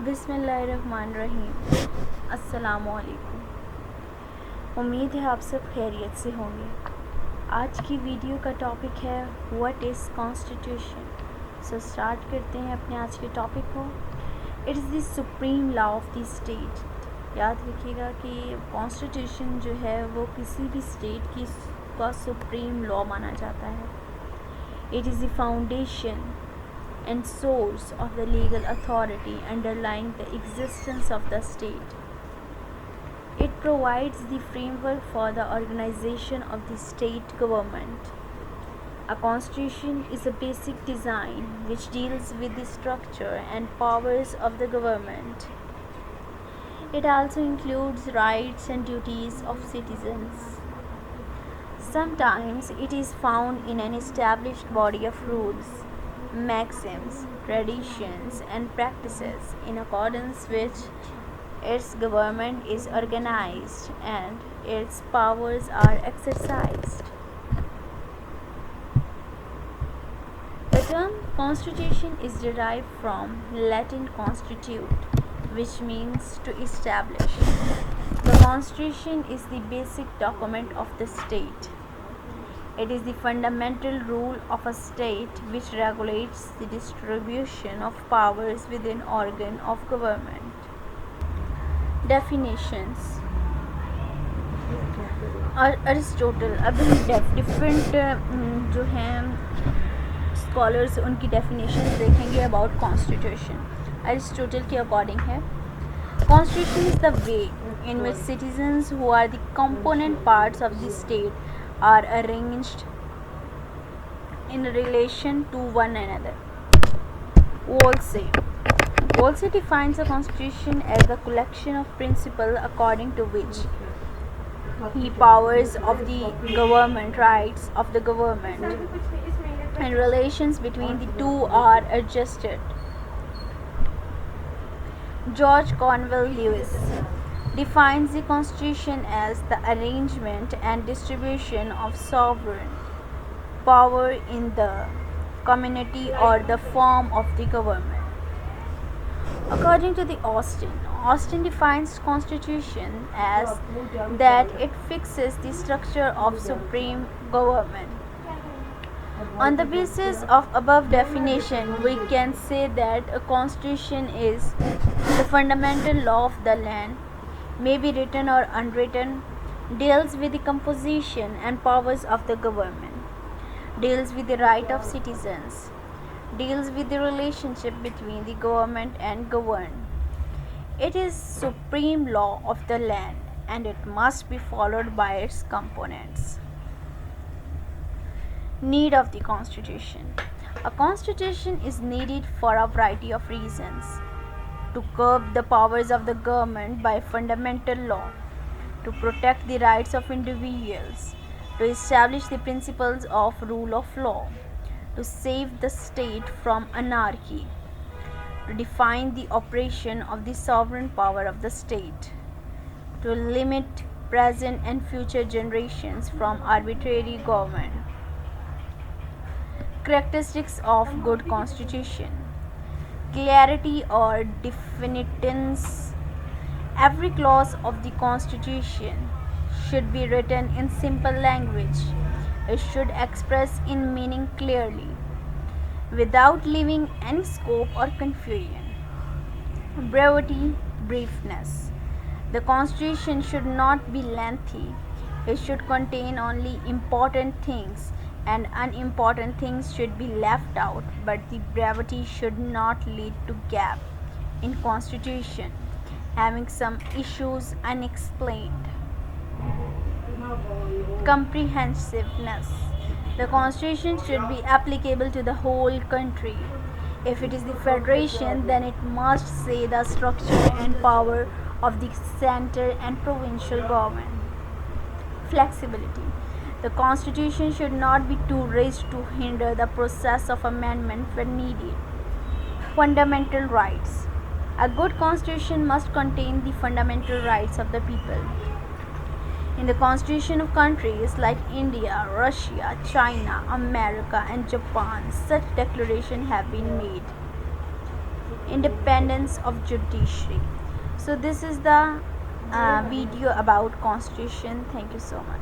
बिस्मिल्लाहिर्रहमानिर्रहीम। अस्सलामुअलैकुम। उम्मीद है आप सब खैरियत से होंगे। आज की वीडियो का टॉपिक है what is constitution. So start करते हैं अपने आज के टॉपिक को। It is the supreme law of the state. याद रखिएगा कि कॉन्स्टिट्यूशन जो है वो किसी भी स्टेट की का सुप्रीम लॉ माना जाता है। It is the foundation and source of the legal authority underlying the existence of the state. It provides the framework for the organization of the state government. A constitution is a basic design which deals with the structure and powers of the government. It also includes rights and duties of citizens. Sometimes it is found in an established body of rules, maxims, traditions, and practices in accordance with its government is organized and its powers are exercised. The term constitution is derived from Latin constitute, which means to establish. The constitution is the basic document of the state. It is the fundamental rule of a state which regulates the distribution of powers within organ of government. Definitions. Aristotle अभी different जो हैं scholars उनकी definition देखेंगे about constitution. Aristotle के according है Constitution is the way in which citizens who are the component parts of the state are arranged in relation to one another. Wolsey defines a constitution as the collection of principles according to which the powers of the government, rights of the government, and relations between the two are adjusted. George Cornwell Lewis defines the Constitution as the arrangement and distribution of sovereign power in the community or the form of the government. According to the Austin defines Constitution as that it fixes the structure of supreme government. On the basis of above definition, we can say that a constitution is the fundamental law of the land, may be written or unwritten, deals with the composition and powers of the government, deals with the right of citizens, deals with the relationship between the government and governed. It is supreme law of the land and it must be followed by its components. Need of the Constitution. A constitution is needed for a variety of reasons: to curb the powers of the government by fundamental law, to protect the rights of individuals, to establish the principles of rule of law, to save the state from anarchy, to define the operation of the sovereign power of the state, to limit present and future generations from arbitrary government. Characteristics of good constitution. Clarity or definiteness. Every clause of the constitution should be written in simple language. It should express in meaning clearly without leaving any scope or confusion. Brevity, briefness. The constitution should not be lengthy. It should contain only important things and unimportant things should be left out, but the brevity should not lead to gap in constitution having some issues unexplained. Comprehensiveness. The constitution should be applicable to the whole country. If it is the federation, then it must say the structure and power of the center and provincial government. Flexibility. The constitution should not be too rigid to hinder the process of amendment when needed. Fundamental rights. A good constitution must contain the fundamental rights of the people. In the constitution of countries like India, Russia, China, America, and Japan, such declarations have been made. independence of judiciary. So this is the video about constitution. Thank you so much.